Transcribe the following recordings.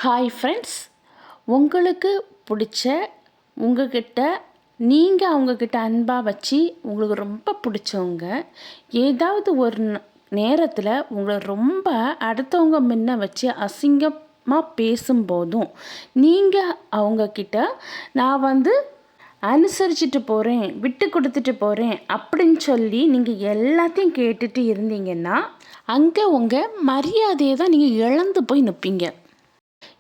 Hi friends, உங்களுக்கு பிடிச்ச உங்ககிட்ட நீங்கள் அவங்கக்கிட்ட அன்பாக வச்சு உங்களுக்கு ரொம்ப பிடிச்சவங்க ஏதாவது ஒரு நேரத்தில் உங்களை ரொம்ப அடுத்தவங்க முன்ன வச்சு அசிங்கமாக பேசும்போதும் நீங்கள் அவங்கக்கிட்ட நான் அனுசரிச்சுட்டு போகிறேன், விட்டு கொடுத்துட்டு போகிறேன் அப்படின்னு சொல்லி நீங்கள் எல்லாத்தையும் கேட்டுட்டு இருந்தீங்கன்னா அங்கே உங்கள் மரியாதையை தான் நீங்கள் இழந்து போய் நிற்பீங்க.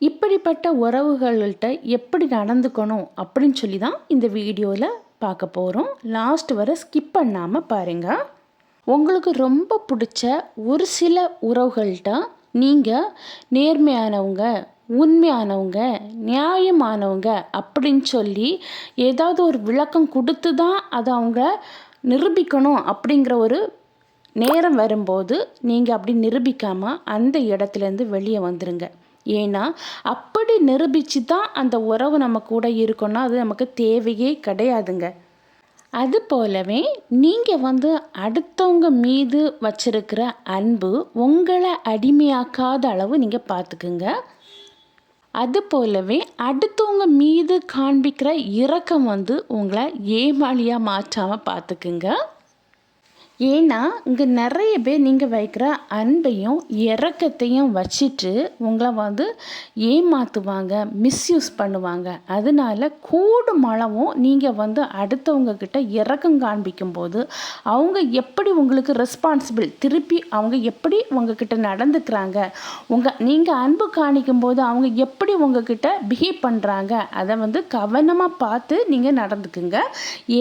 இப்படிப்பட்ட உறவுகள்கிட்ட எப்படி நடந்துக்கணும் அப்படின்னு சொல்லி தான் இந்த வீடியோவில் பார்க்க போகிறோம். லாஸ்ட் வரை ஸ்கிப் பண்ணாமல் பாருங்கள். உங்களுக்கு ரொம்ப பிடிச்ச ஒரு சில உறவுகள்கிட்ட நீங்கள் நேர்மையானவங்க, உண்மையானவங்க, நியாயமானவங்க அப்படின்னு சொல்லி ஏதாவது ஒரு விளக்கம் கொடுத்து தான் அதை அவங்க நிரூபிக்கணும் அப்படிங்கிற ஒரு நேரம் வரும்போது நீங்கள் அப்படி நிரூபிக்காமல் அந்த இடத்துலேருந்து வெளியே வந்துடுங்க. ஏன்னா அப்படி நிரூபித்து தான் அந்த உறவு நம்ம கூட இருக்கணும், அது நமக்கு தேவையே கிடையாதுங்க. அது போலவே நீங்கள் அடுத்தவங்க மீது வச்சிருக்கிற அன்பு உங்களை அடிமையாக்காத அளவு நீங்கள் பார்த்துக்குங்க. அது போலவே அடுத்தவங்க மீது காண்பிக்கிற இரக்கம் உங்களை ஏமாளியாக மாற்றாமல் பார்த்துக்குங்க. ஏன்னா இங்கே நிறைய பேர் நீங்கள் வைக்கிற அன்பையும் இரக்கத்தையும் வச்சுட்டு உங்களை ஏமாற்றுவாங்க, மிஸ்யூஸ் பண்ணுவாங்க. அதனால கூடுமளவும் நீங்கள் அடுத்தவங்க கிட்ட இரக்கம் காண்பிக்கும்போது அவங்க எப்படி உங்களுக்கு ரெஸ்பான்சிபிள் திருப்பி அவங்க எப்படி உங்ககிட்ட நடந்துக்கிறாங்க, நீங்கள் அன்பு காணிக்கும் போது அவங்க எப்படி உங்ககிட்ட பிஹேவ் பண்ணுறாங்க அதை கவனமாக பார்த்து நீங்கள் நடந்துக்குங்க.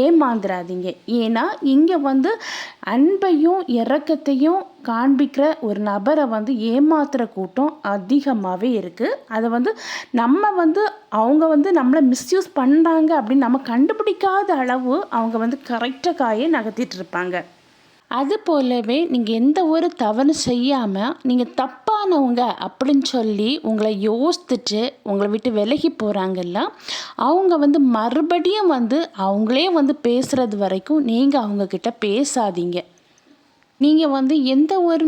ஏமாந்துடாதீங்க. ஏன்னா இங்கே அன்பையும் இரக்கத்தையும் காண்பிக்கிற ஒரு நபரை ஏமாத்துகிற கூட்டம் அதிகமாகவே இருக்குது. அதை நம்ம அவங்க நம்மளை மிஸ்யூஸ் பண்ணுறாங்க அப்படின்னு நம்ம கண்டுபிடிக்காத அளவு அவங்க கரெக்டாக காயை நகர்த்திட்டு இருப்பாங்க. அது போலவே நீங்கள் எந்த ஒரு தவறு செய்யாமல் நீங்கள் தப்பானவங்க அப்படின்னு சொல்லி உங்களை யோசித்துட்டு உங்களை விட்டு விலகி போகிறாங்கல்ல, அவங்க மறுபடியும் அவங்களே பேசுகிறது வரைக்கும் நீங்கள் அவங்கக்கிட்ட பேசாதீங்க. நீங்கள் எந்த ஒரு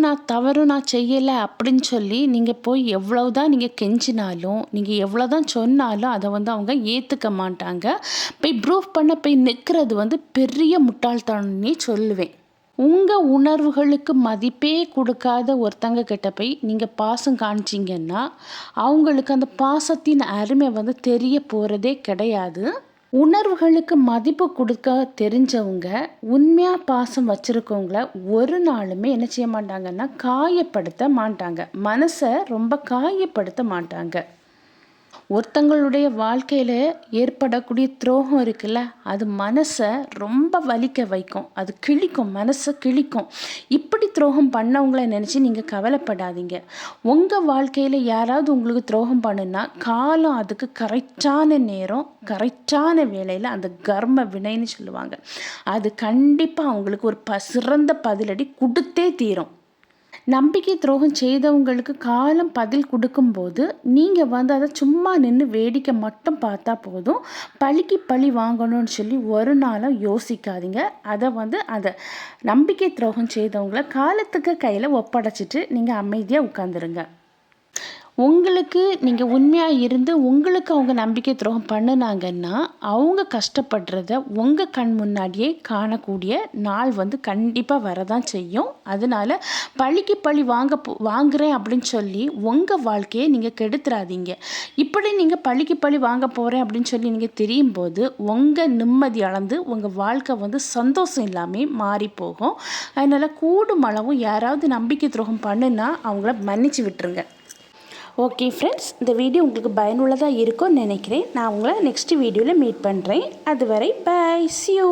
நான் செய்யலை அப்படின்னு சொல்லி நீங்கள் போய் எவ்வளவுதான் நீங்கள் கெஞ்சினாலும் நீங்கள் எவ்வளோதான் சொன்னாலும் அதை அவங்க ஏற்றுக்க மாட்டாங்க. போய் ப்ரூஃப் பண்ண போய் நிற்கிறது பெரிய முட்டாள்தனம்னே சொல்லுவேன். உங்கள் உணர்வுகளுக்கு மதிப்பே கொடுக்காத ஒருத்தங்க கிட்ட போய் நீங்கள் பாசம் காமிச்சிங்கன்னா அவங்களுக்கு அந்த பாசத்தின் அருமை தெரிய போகிறதே கிடையாது. உணர்வுகளுக்கு மதிப்பு கொடுக்க தெரிஞ்சவங்க, உண்மையாக பாசம் வச்சுருக்கவங்கள ஒரு நாளுமே என்ன செய்ய மாட்டாங்கன்னா காயப்படுத்த மாட்டாங்க, மனசை ரொம்ப காயப்படுத்த மாட்டாங்க. ஒருத்தங்களுடைய வாழ்க்கையில் ஏற்படக்கூடிய துரோகம் இருக்குல்ல, அது மனசை ரொம்ப வலிக்க வைக்கும், அது கிழிக்கும், மனசை கிழிக்கும். இப்படி துரோகம் பண்ணவங்கள நினச்சி நீங்கள் கவலைப்படாதீங்க. உங்கள் வாழ்க்கையில் யாராவது உங்களுக்கு துரோகம் பண்ணுன்னா காலம் அதுக்கு கரெக்டான நேரம், கரெக்டான வேளையில் அந்த கர்ம வினைன்னு சொல்லுவாங்க, அது கண்டிப்பாக அவங்களுக்கு ஒரு சிறந்த பதிலடி கொடுத்தே தீரும். நம்பிக்கை துரோகம் செய்தவங்களுக்கு காலம் பதில் கொடுக்கும்போது நீங்கள் அதை சும்மா நின்று வேடிக்கை மட்டும் பார்த்தா போதும். பழிக்கு பழி வாங்கணும்னு சொல்லி ஒரு நாளும் யோசிக்காதீங்க. அதை நம்பிக்கை துரோகம் செய்தவங்கள காலத்துக்கு கையில் ஒப்படைச்சிட்டு நீங்கள் அமைதியாக உட்காந்துருங்க. உங்களுக்கு நீங்கள் உண்மையாக இருந்து உங்களுக்கு அவங்க நம்பிக்கை துரோகம் பண்ணினாங்கன்னா அவங்க கஷ்டப்படுறத உங்கள் கண் முன்னாடியே காணக்கூடிய நாள் கண்டிப்பாக வரதான் செய்யும். அதனால் பழிக்கு பழி வாங்குறேன் அப்படின்னு சொல்லி உங்கள் வாழ்க்கையை நீங்கள் கெடுத்துறாதீங்க. இப்படி நீங்கள் பழிக்கு பழி வாங்க போகிறேன் அப்படின்னு சொல்லி நீங்கள் தெரியும் போது உங்கள் நிம்மதி அளந்து உங்கள் வாழ்க்கை சந்தோஷம் இல்லாமல் மாறி போகும். அதனால் கூடுமளவும் யாராவது நம்பிக்கை துரோகம் பண்ணுன்னா அவங்கள மன்னிச்சு விட்டுருங்க. ஓகே ஃப்ரெண்ட்ஸ், இந்த வீடியோ உங்களுக்கு பயனுள்ளதாக இருக்கும்னு நினைக்கிறேன். நான் உங்களை நெக்ஸ்ட் வீடியோவில் மீட் பண்ணுறேன். அதுவரை பை, see you.